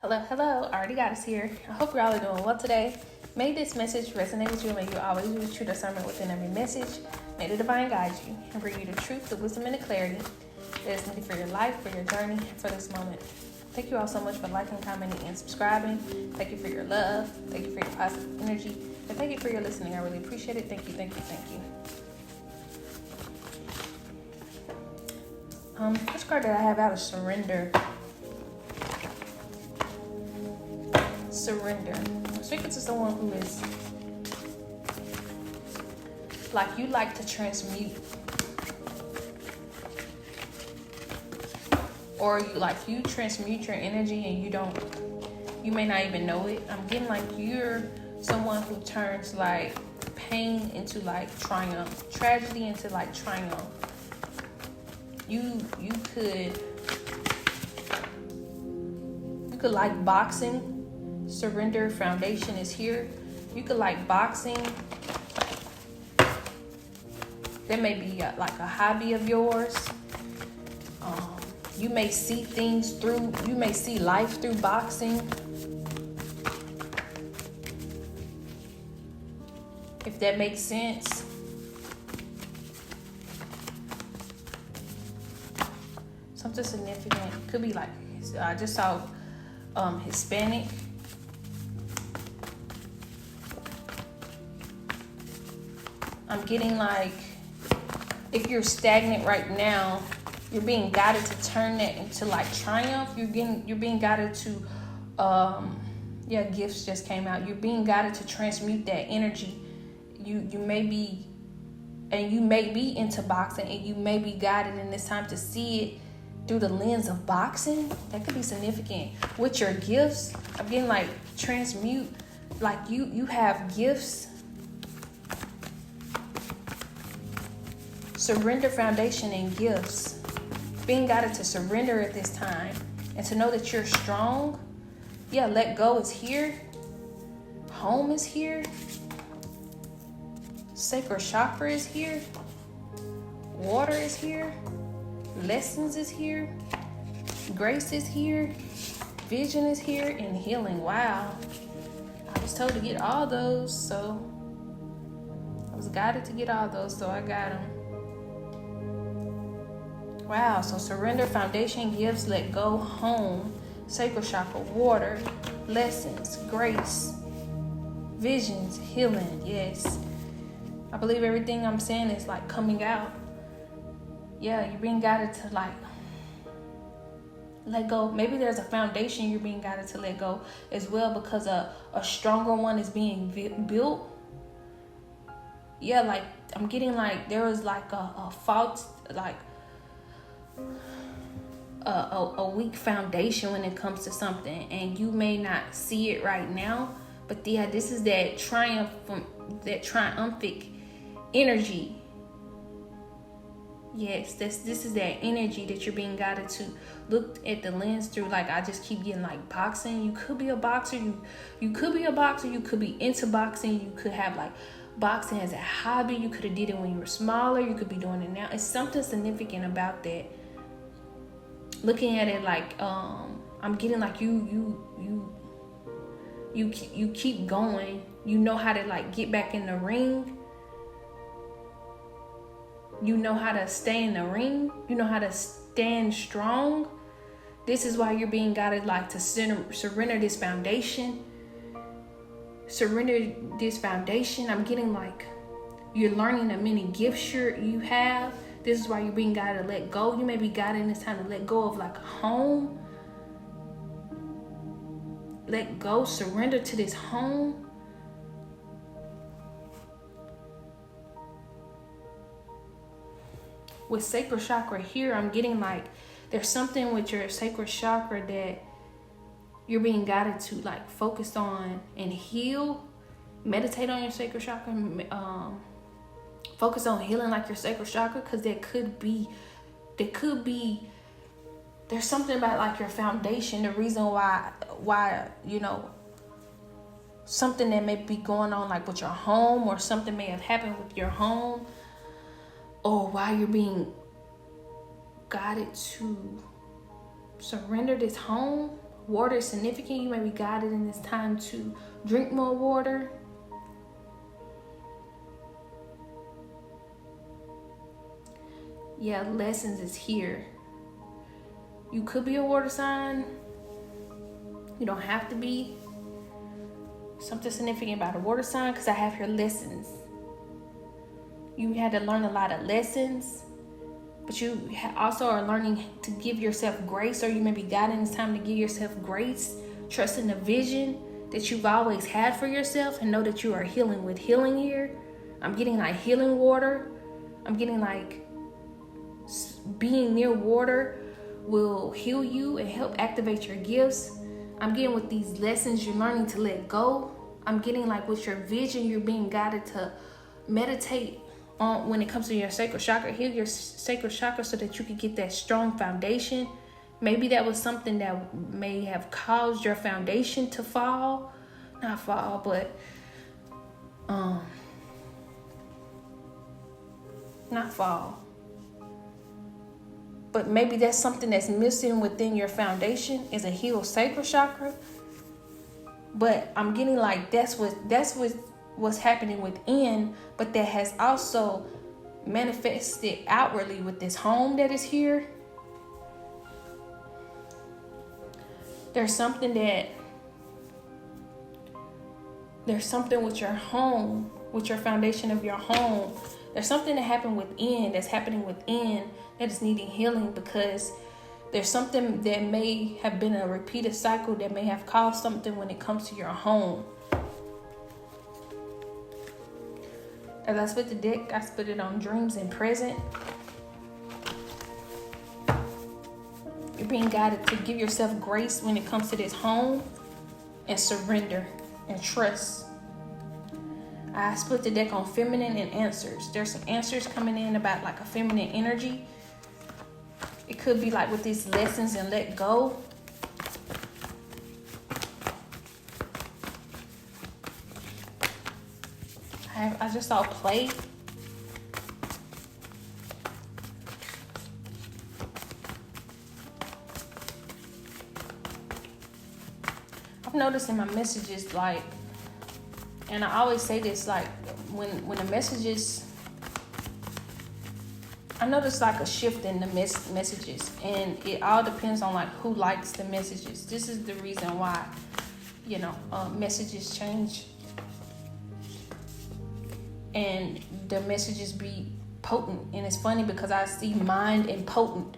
Hello, AriTheGoddesss here. I hope you're all doing well today. May this message resonate with you. May you always use true discernment within every message. May the divine guide you and bring you the truth, the wisdom, and the clarity that is needed for your life, for your journey, and for this moment. Thank you all so much for liking, commenting, and subscribing. Thank you for your love. Thank you for your positive energy. And thank you for your listening. I really appreciate it. Thank you. First card that I have out is Surrender. Surrender. I'm speaking to someone who is like you like to transmute, or you transmute your energy and you may not even know it. I'm getting like you're someone who turns like pain into like triumph, tragedy into like triumph. You could like boxing. Surrender foundation is here. You could like boxing. That may be like a hobby of yours. You may see things through, you may see life through boxing. If that makes sense. Something significant. Could be like, I just saw Hispanic. I'm getting like, if you're stagnant right now, you're being guided to turn that into like triumph. You're being guided to, gifts just came out. You're being guided to transmute that energy. You may be into boxing, and you may be guided in this time to see it through the lens of boxing. That could be significant. With your gifts, I'm getting like transmute, like you have gifts. Surrender foundation and gifts. Being guided to surrender at this time and to know that you're strong. Yeah, let go is here. Home is here. Sacral chakra is here. Water is here. Lessons is here. Grace is here. Vision is here. And healing. Wow. I was told to get all those, so I was guided to get all those, so I got them. Wow, so surrender, foundation, gifts, let go, home, sacral chakra, water, lessons, grace, visions, healing, yes. I believe everything I'm saying is like coming out. Yeah, you're being guided to like let go. Maybe there's a foundation you're being guided to let go as well, because a stronger one is being built. Yeah, like I'm getting like there was like a fault, like a weak foundation when it comes to something, and you may not see it right now, but yeah, this is that triumphant energy. Yes, this is that energy that you're being guided to look at the lens through. Like I just keep getting like boxing. You could be a boxer. You could be a boxer. You could be into boxing. You could have like boxing as a hobby. You could have did it when you were smaller. You could be doing it now. It's something significant about that. Looking at it like I'm getting like you keep going. You know how to like get back in the ring. You know how to stay in the ring. You know how to stand strong. This is why you're being guided like to surrender this foundation. Surrender this foundation. I'm getting like you're learning the many gifts you have. This is why you're being guided to let go. You may be guided in this time to let go of like a home. Let go, surrender to this home. With sacral chakra here, I'm getting like there's something with your sacral chakra that you're being guided to like focus on and heal. Meditate on your sacral chakra. Focus on healing like your sacral chakra, because there's something about like your foundation, the reason why something that may be going on like with your home, or something may have happened with your home, or why you're being guided to surrender this home water is significant. You may be guided in this time to drink more water. Yeah, lessons is here. You could be a water sign. You don't have to be. Something significant about a water sign, because I have here lessons. You had to learn a lot of lessons, but you also are learning to give yourself grace, or you may be guided in this time to give yourself grace, trust in the vision that you've always had for yourself, and know that you are healing with healing here. I'm getting like healing water. I'm getting like being near water will heal you and help activate your gifts. I'm getting with these lessons you're learning to let go. I'm getting like with your vision, you're being guided to meditate on when it comes to your sacral chakra. Heal your sacral chakra so that you can get that strong foundation. Maybe that was something that may have caused your foundation to fall. Not fall, but not fall. But maybe that's something that's missing within your foundation is a healed sacral chakra. But I'm getting like that's what's happening within, but that has also manifested outwardly with this home that is here. There's something with your home, with your foundation of your home. There's something that happened within, that's happening within, that is needing healing, because there's something that may have been a repeated cycle that may have caused something when it comes to your home. As I split the deck, I split it on dreams and present. You're being guided to give yourself grace when it comes to this home, and surrender and trust. I split the deck on feminine and answers. There's some answers coming in about like a feminine energy. It could be like with these lessons and let go. I just saw play. I've noticed in my messages, like, and I always say this, like, when the messages, I notice like a shift in the messages, and it all depends on like who likes the messages. This is the reason why, messages change, and the messages be potent. And it's funny because I see mind and potent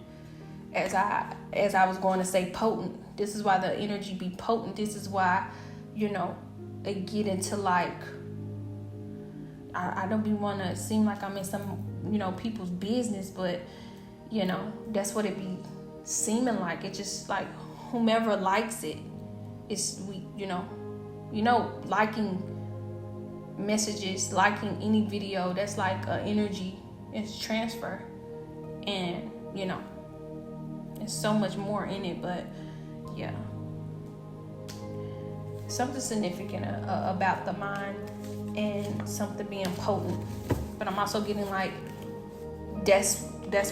as I was going to say potent. This is why the energy be potent. This is why, it get into like, I don't be want to seem like I'm in some, people's business, but, that's what it be seeming like. It's just like whomever likes it, liking messages, liking any video, that's like energy. It's transfer, and, there's so much more in it, but yeah. Something significant about the mind and something being potent. But I'm also getting like that's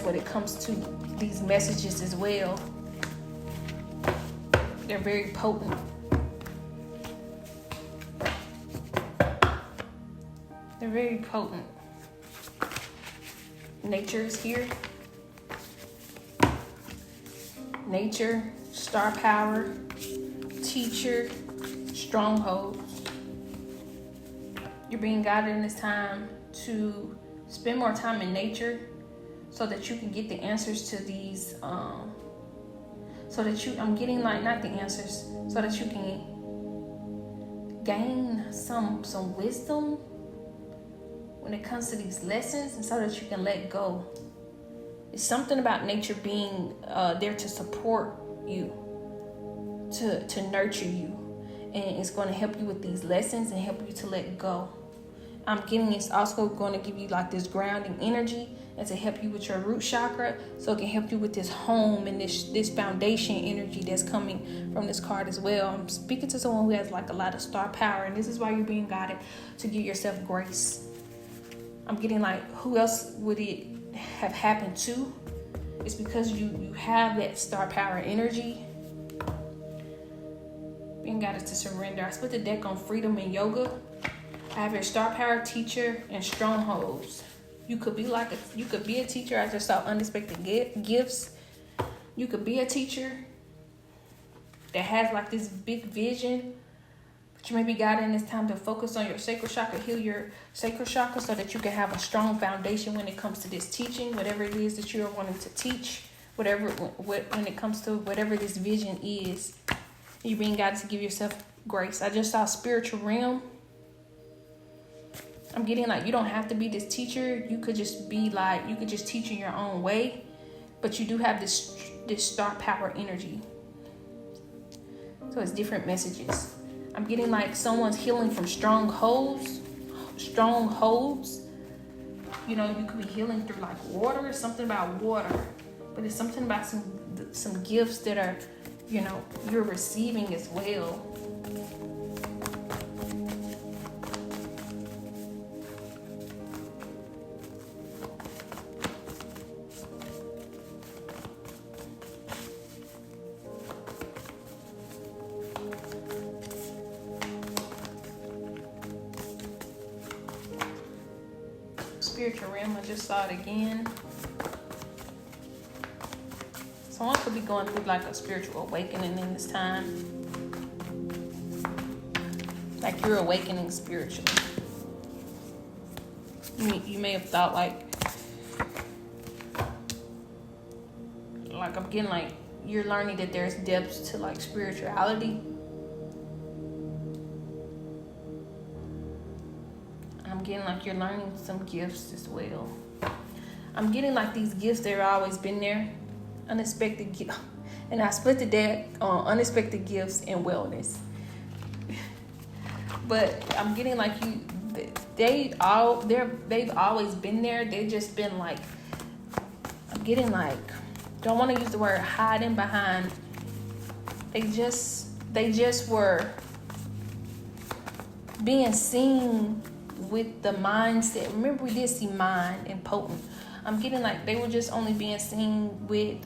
what it comes to these messages as well. They're very potent. They're very potent. Nature is here. Nature, star power, teacher, strongholds. You're being guided in this time to spend more time in nature so that you can get the answers to these, I'm getting like, not the answers, so that you can gain some wisdom when it comes to these lessons, and so that you can let go. It's something about nature being there to support you, to nurture you, and it's going to help you with these lessons and help you to let go. I'm getting it's also going to give you like this grounding energy, and to help you with your root chakra, so it can help you with this home and this foundation energy that's coming from this card as well. I'm speaking to someone who has like a lot of star power, and this is why you're being guided to give yourself grace. I'm getting like, who else would it have happened to? It's because you have that star power energy. Being guided to surrender. I split the deck on freedom and yoga. I have your star power, teacher, and strongholds. You could be a teacher. I just saw unexpected gifts. You could be a teacher that has like this big vision, but you may be guided in this time to focus on your sacral chakra, heal your sacral chakra so that you can have a strong foundation when it comes to this teaching, whatever it is that you're wanting to teach, when it comes to whatever this vision is. You're being guided to give yourself grace. I just saw spiritual realm. I'm getting like you don't have to be this teacher. You could just teach in your own way, but you do have this star power energy. So it's different messages. I'm getting like someone's healing from strongholds. You know, you could be healing through like water or something about water, but it's something about some gifts that are, you know, you're receiving as well. Spiritual realm, I just saw it again. Someone could be going through like a spiritual awakening in this time. Like you're awakening spiritually. You may have thought like I'm getting like you're learning that there's depths to like spirituality. I'm getting like you're learning some gifts as well. I'm getting like these gifts that have always been there. Unexpected gift. And I split the deck on unexpected gifts and wellness. But I'm getting like they've always been there. They've just been like, I'm getting like, don't want to use the word hiding behind. They just were being seen with the mindset. Remember, we did see mind and potent. I'm getting like they were just only being seen with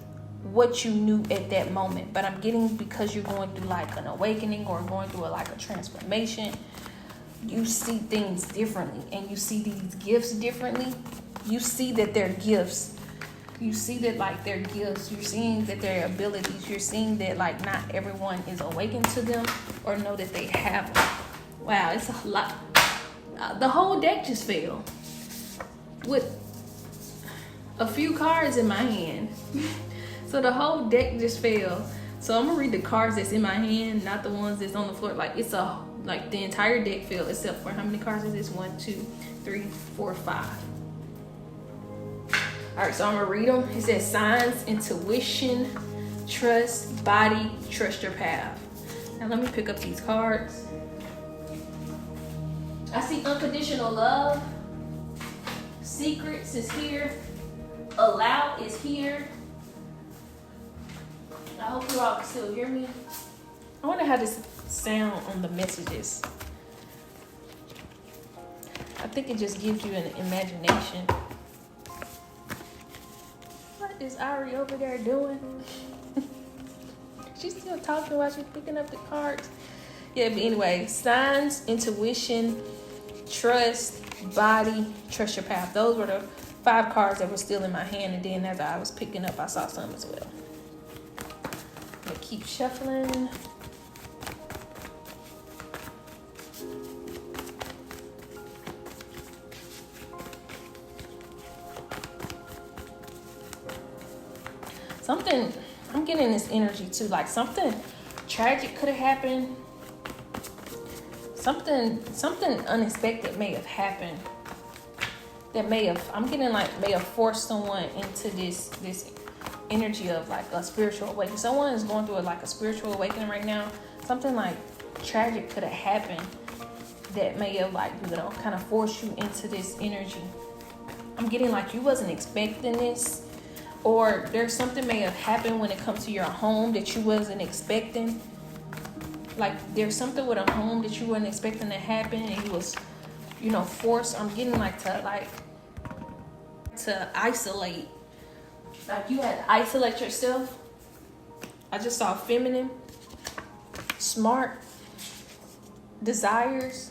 what you knew at that moment. But I'm getting because you're going through like an awakening or going through like a transformation, you see things differently and you see these gifts differently. You see that they're gifts. You see that like they're gifts. You're seeing that they're abilities. You're seeing that like not everyone is awakened to them or know that they have them. Wow, it's a lot. The whole deck just fell with a few cards in my hand. So the whole deck just fell. So I'm gonna read the cards that's in my hand, not the ones that's on the floor. Like the entire deck fell except for how many cards is this? 1, 2, 3, 4, 5. All right, so I'm gonna read them. It says signs, intuition, trust, body, trust your path. Now let me pick up these cards. I see unconditional love. Secrets is here. Allow is here. I hope you all can still hear me. I wonder how this sound on the messages. I think it just gives you an imagination. What is Ari over there doing? She's still talking while she's picking up the cards. Yeah, but anyway, signs, intuition, trust, body, trust your path. Those were the 5 cards that were still in my hand, and then as I was picking up, I saw some as well. I'm gonna keep shuffling. I'm getting this energy too, like something tragic could have happened. Something unexpected may have happened that may have forced someone into this energy of like a spiritual awakening. Someone is going through a spiritual awakening right now. Something like tragic could have happened that may have kind of forced you into this energy. I'm getting like you wasn't expecting this, or there's something may have happened when it comes to your home that you wasn't expecting. Like there's something with a home that you weren't expecting to happen, and you was, forced. I'm getting to isolate. Like you had to isolate yourself. I just saw feminine. smart desires.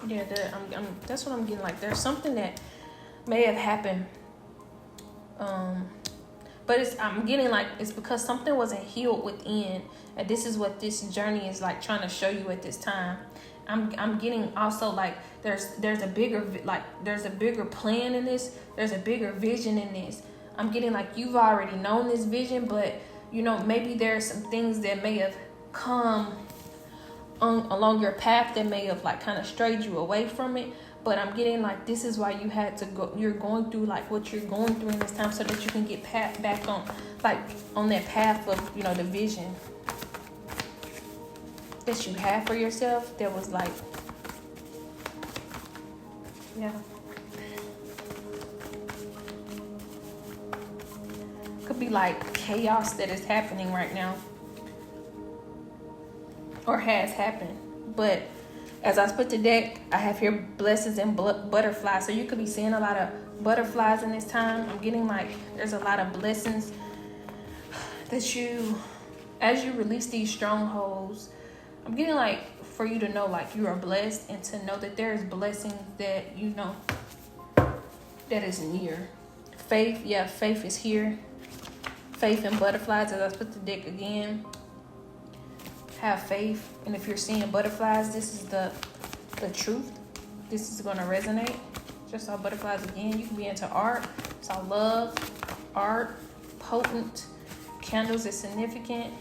Yeah, that's what I'm getting. Like, there's something that may have happened, but I'm getting like it's because something wasn't healed within, and this is what this journey is like trying to show you at this time. I'm getting also like there's a bigger plan in this. There's a bigger vision in this. I'm getting like you've already known this vision, but you know, maybe there's some things that may have come along your path that may have like kind of strayed you away from it. But I'm getting like this is why you had to go. You're going through like what you're going through in this time, so that you can get back on that path of, you know, the vision that you had for yourself. That was like, yeah. Could be like chaos that is happening right now, or has happened. But as I split the deck, I have here blessings and butterflies. So you could be seeing a lot of butterflies in this time. I'm getting like there's a lot of blessings that you, as you release these strongholds, I'm getting like for you to know like you are blessed, and to know that there is blessings that you know that is near. Faith, yeah, faith is here. Faith and butterflies. As I split the deck again, have faith. And if you're seeing butterflies, this is the truth. This is going to resonate. Just saw butterflies again. You can be into art. Saw love, art, potent. Candles is significant.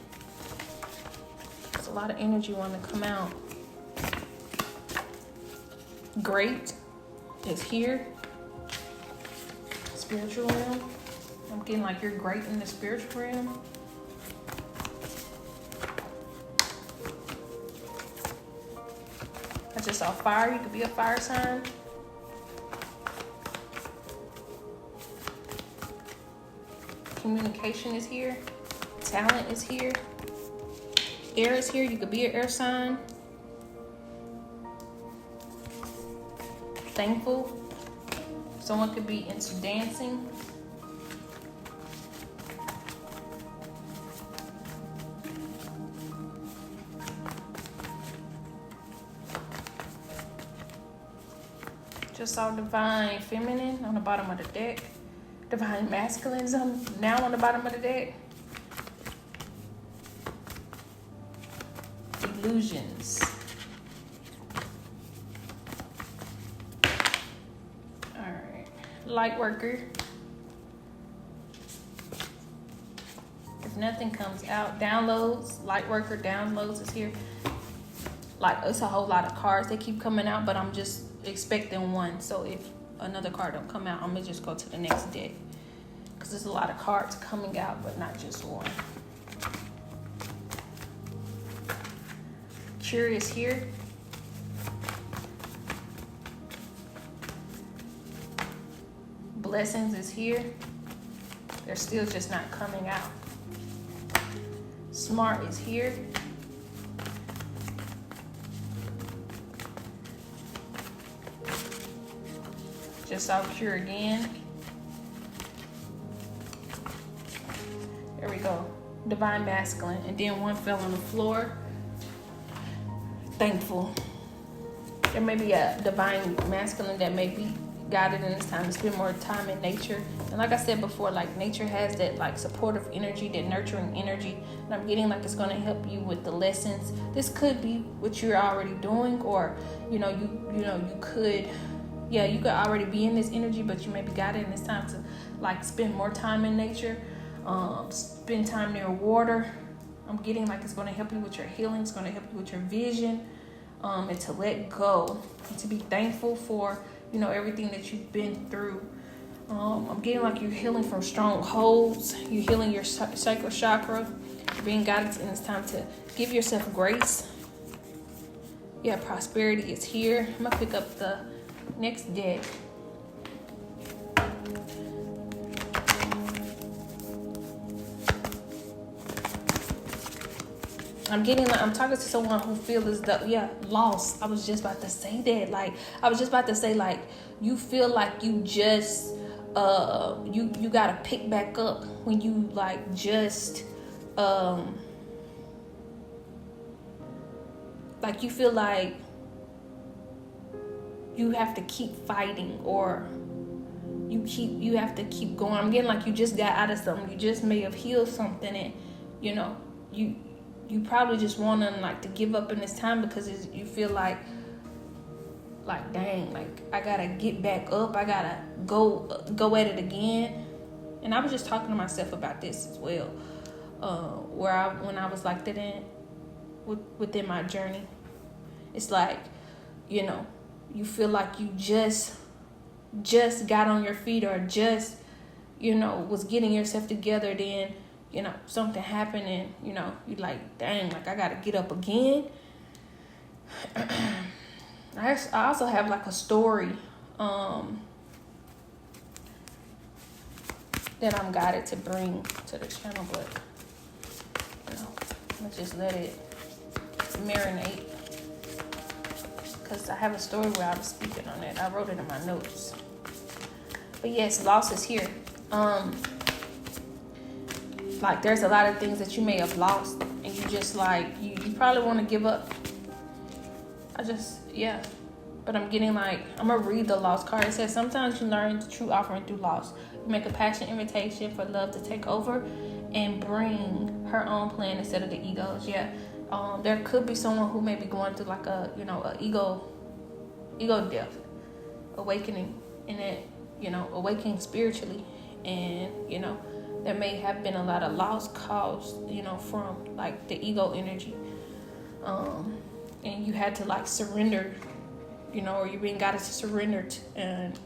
There's a lot of energy wanting to come out. Great is here. Spiritual realm. I'm getting like you're great in the spiritual realm. I just saw fire. You could be a fire sign. Communication is here. Talent is here. Air is here. You could be an air sign. Thankful. Someone could be into dancing. Just saw divine feminine on the bottom of the deck. Divine masculines now on the bottom of the deck. Illusions. Alright. Light worker. If nothing comes out, downloads. Light worker, downloads is here. Like, it's a whole lot of cards that keep coming out, but I'm just expecting one. So if another card don't come out, I'm gonna just go to the next deck, because there's a lot of cards coming out, but not just one. Curious here. Blessings is here. They're still just not coming out. Smart is here. Just saw cure again. There we go. Divine masculine. And then one fell on the floor. Thankful. There may be a divine masculine that may be guided in this time to spend more time in nature. And like I said before, like nature has that like supportive energy, that nurturing energy. And I'm getting like it's going to help you with the lessons. This could be what you're already doing, or you could already be in this energy, but you may be guided in this time to like spend more time in nature, spend time near water. I'm getting like it's going to help you with your healing. It's going to help you with your vision, and to let go and to be thankful for, everything that you've been through. I'm getting like you're healing from strongholds. You're healing your sacral chakra. You're being guided in this time to give yourself grace. Yeah, prosperity is here. I'm going to pick up the next deck. I'm talking to someone who feels as though, lost. I was just about to say that. You feel like you just you gotta pick back up when you like just like you feel like you have to keep fighting, or you have to keep going. I'm getting like you just got out of something. You just may have healed something, and you know you probably just want to like to give up in this time because you feel like dang, like I gotta get back up. I gotta go at it again. And I was just talking to myself about this as well, when I was like that within my journey. It's like, you know, you feel like you just got on your feet, or just, you know, was getting yourself together. Then, you know, something happened, and, you know, you like, dang, like I gotta get up again. I also have like a story that I'm guided to bring to the channel, but you know, let's just let it marinate, because I have a story where I was speaking on it. I wrote it in my notes. But yes, loss is here. Like there's a lot of things that you may have lost, and you just like you probably want to give up. But I'm getting like, I'm gonna read the loss card. It says, sometimes you learn the true offering through loss. You make a passionate invitation for love to take over and bring her own plan instead of the egos. There could be someone who may be going through like a ego death, awakening, and it, awakening spiritually. And, there may have been a lot of loss caused, from like the ego energy. And you had to like surrender, or you're being guided to surrender and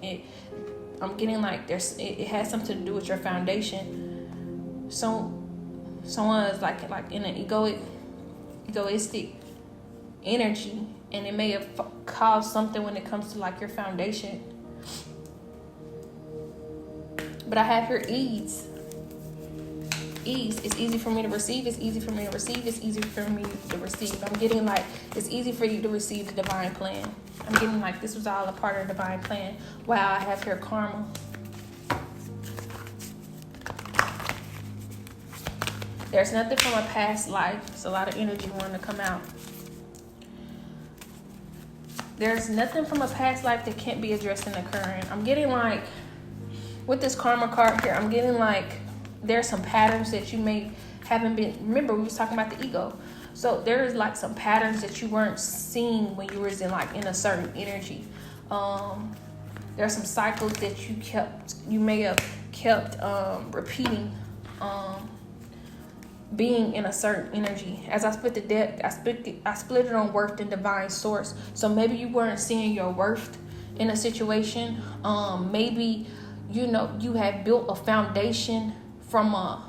I'm getting like it has something to do with your foundation. So someone is like in an egoistic energy, and it may have caused something when it comes to like your foundation. But I have here ease. It's easy for me to receive. It's easy for me to receive. It's easy for me to receive. I'm getting like it's easy for you to receive the divine plan. I'm getting like this was all a part of the divine plan. Wow, I have here karma. There's nothing from a past life. It's a lot of energy wanting to come out. There's nothing from a past life that can't be addressed in the current. I'm getting like with this karma card here, I'm getting like there's some patterns that you may haven't been. Remember, we was talking about the ego. So there's like some patterns that you weren't seeing when you were in a certain energy. There's some cycles that you may have kept repeating, being in a certain energy. As I split the deck, I split it on worth and divine source. So maybe you weren't seeing your worth in a situation. Maybe you had built a foundation from an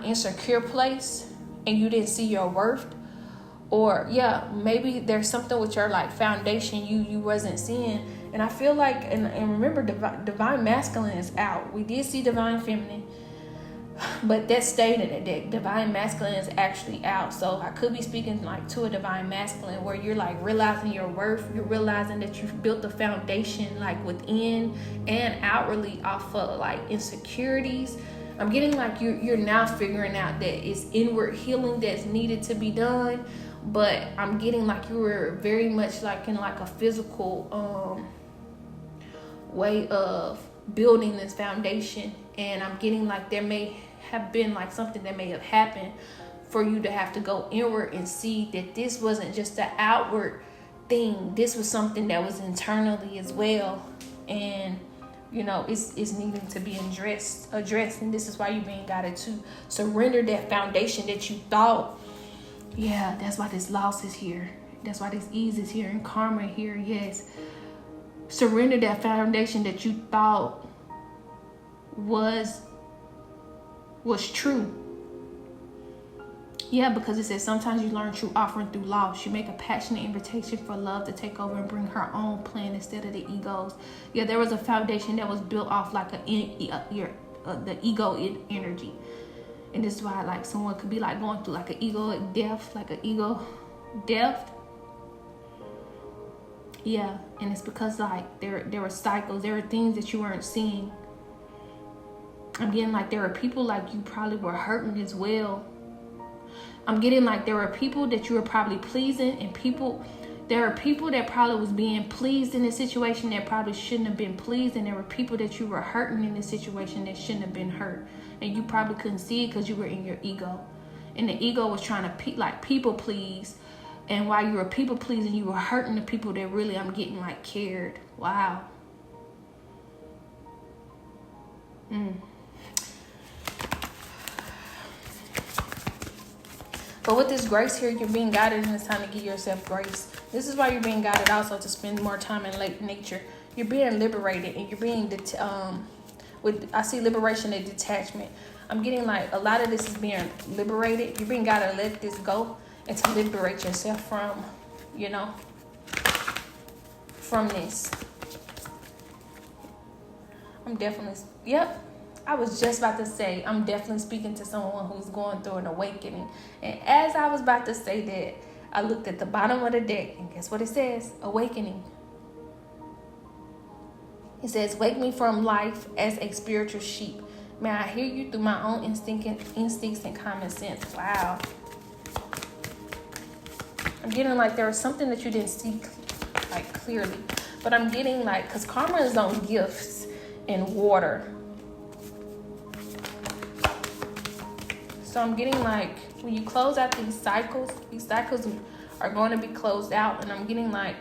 insecure place, and you didn't see your worth. Or maybe there's something with your like foundation you wasn't seeing. And I feel like and remember, divine masculine is out. We did see divine feminine, but that stayed in the deck. Divine masculine is actually out. So I could be speaking like to a divine masculine where you're like realizing your worth. You're realizing that you've built a foundation like within and outwardly off of like insecurities. I'm getting like you're now figuring out that it's inward healing that's needed to be done. But I'm getting like you were very much like in like a physical way of building this foundation. And I'm getting like there may have been like something that may have happened for you to have to go inward and see that this wasn't just an outward thing. This was something that was internally as well. And it's needing to be addressed. And this is why you're being guided to surrender that foundation that you thought. Yeah, that's why this loss is here. That's why this ease is here and karma here. Yes. Surrender that foundation that you thought was true. Yeah, because it says sometimes you learn true offering through loss. You make a passionate invitation for love to take over and bring her own plan instead of the egos. Yeah, there was a foundation that was built off like the ego energy. And this is why like someone could be like going through like an ego death, Yeah, and it's because like there were cycles, there were things that you weren't seeing. I'm getting like there were people like you probably were hurting as well. I'm getting like there were people that you were probably pleasing, and there are people that probably was being pleased in this situation that probably shouldn't have been pleased, and there were people that you were hurting in this situation that shouldn't have been hurt, and you probably couldn't see it because you were in your ego, and the ego was trying to people please, and while you were people pleasing, you were hurting the people that really, I'm getting like, cared. Wow. But with this grace here, you're being guided, and it's time to give yourself grace. This is why you're being guided also to spend more time in late nature. You're being liberated, and you're being I see liberation and detachment. I'm getting like a lot of this is being liberated. You're being guided to let this go and to liberate yourself from, from this. Yep. I was just about to say, I'm definitely speaking to someone who's going through an awakening. And as I was about to say that, I looked at the bottom of the deck, and guess what it says? Awakening. It says, wake me from life as a spiritual sheep. May I hear you through my own instincts and common sense. Wow. I'm getting like there was something that you didn't see like clearly. But I'm getting like, because karma is on gifts and water. So I'm getting like, when you close out these cycles are going to be closed out. And I'm getting like,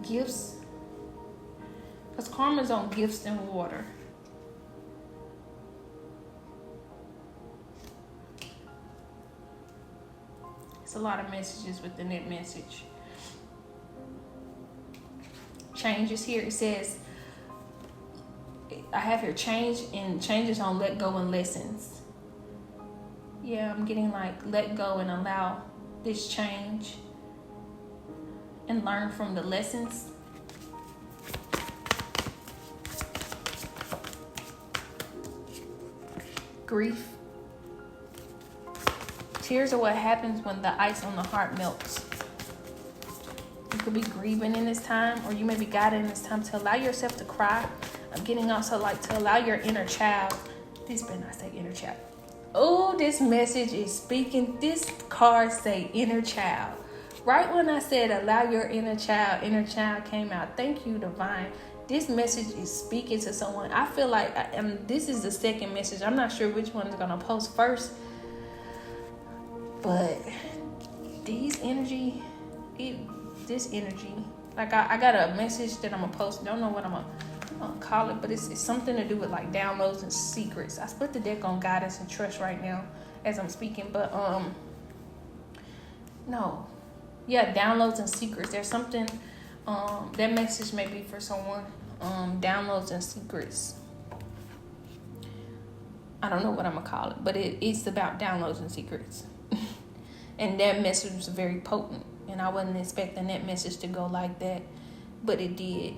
gifts. Because karma's on gifts and water. It's a lot of messages within that message. Changes here. It says, I have here change, and changes on let go and lessons. Yeah, I'm getting like let go and allow this change and learn from the lessons. Grief. Tears are what happens when the ice on the heart melts. You could be grieving in this time, or you may be guided in this time to allow yourself to cry. I'm getting also like to allow your inner child. This better not say inner child. Oh, this message is speaking. This card say inner child. Right when I said allow your inner child came out. Thank you, divine. This message is speaking to someone. I feel like this is the second message. I'm not sure which one is going to post first. But this energy, like I got a message that I'm going to post. Don't know what I'm going to call it, but it's something to do with like downloads and secrets. I split the deck on guidance and trust right now as I'm speaking, but downloads and secrets. There's something that message may be for someone. Downloads and secrets. I don't know what I'm gonna call it, but it's about downloads and secrets. And that message was very potent, and I wasn't expecting that message to go like that, but it did.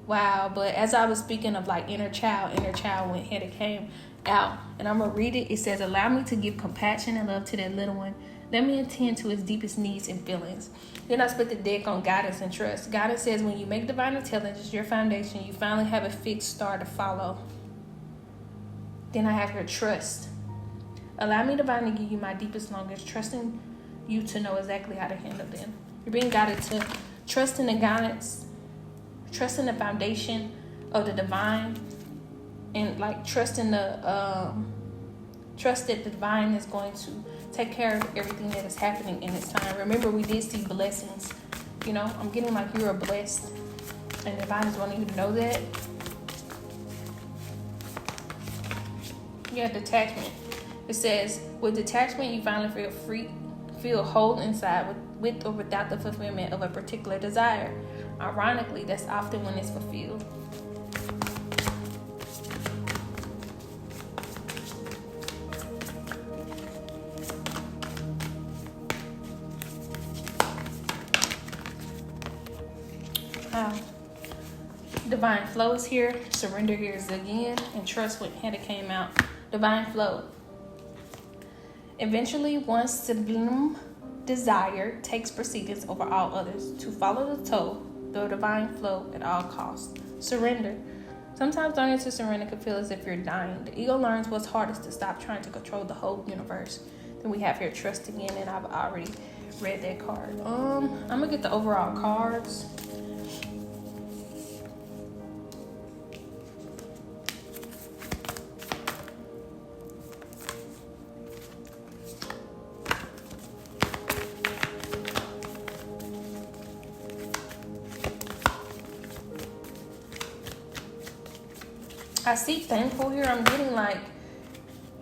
Wow. But as I was speaking of like inner child went ahead and came out, and I'm gonna read it. It says, allow me to give compassion and love to that little one. Let me attend to his deepest needs and feelings. Then I split the deck on guidance and trust. Guidance says, when you make divine intelligence your foundation, you finally have a fixed star to follow. Then I have your trust. Allow me, divine, to give you my deepest longest, trusting you to know exactly how to handle them. You're being guided to trust in the guidance, trust in the foundation of the divine, and like trust in trust that the divine is going to take care of everything that is happening in this time. Remember, we did see blessings. I'm getting like you are blessed, and the divine is wanting you to know that. Yeah, detachment. It says, with detachment, you finally feel free, feel whole inside with or without the fulfillment of a particular desire. Ironically, that's often when it's fulfilled. Divine flow is here. Surrender here is again. And trust what had it came out. Divine flow. Eventually, one sublime desire takes precedence over all others, to follow the divine flow at all costs. Surrender. Sometimes learning to surrender can feel as if you're dying. The ego learns what's hardest to stop trying to control the whole universe. Then we have here trusting in, and I've already read that card. I'm gonna get the overall cards. I see thankful here. I'm getting like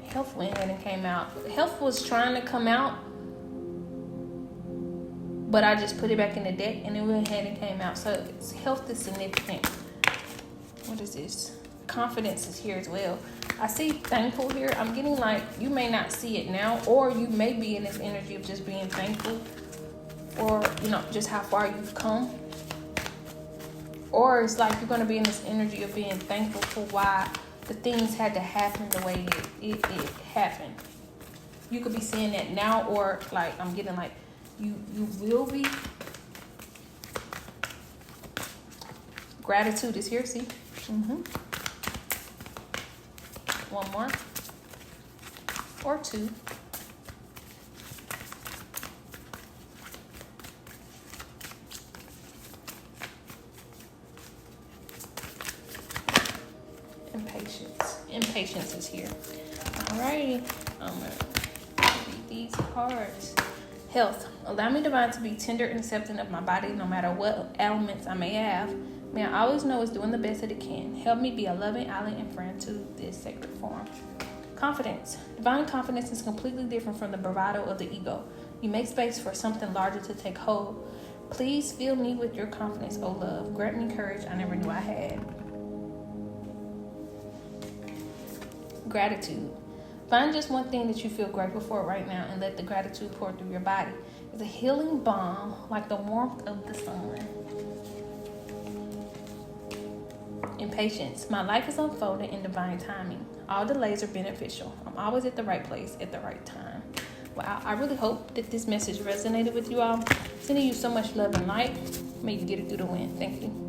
health went ahead and came out. Health was trying to come out, but I just put it back in the deck and it went ahead and came out. So it's, health is significant. What is this? Confidence is here as well. I see thankful here. I'm getting like you may not see it now, or you may be in this energy of just being thankful, or just how far you've come. Or it's like you're going to be in this energy of being thankful for why the things had to happen the way it happened. You could be seeing that now, or like I'm getting like you will be. Gratitude is here, see? One more. Or two. Impatience is here. Alrighty. I'm going to read these cards. Health. Allow me, divine, to be tender and accepting of my body no matter what ailments I may have. May I always know it's doing the best that it can. Help me be a loving ally and friend to this sacred form. Confidence. Divine confidence is completely different from the bravado of the ego. You make space for something larger to take hold. Please fill me with your confidence, O love. Grant me courage I never knew I had. Gratitude. Find just one thing that you feel grateful for right now and let the gratitude pour through your body. It's a healing balm like the warmth of the sun. Impatience. My life is unfolding in divine timing. All delays are beneficial. I'm always at the right place at the right time. Wow, I really hope that this message resonated with you all. Sending you so much love and light. May you get it through the wind. Thank you.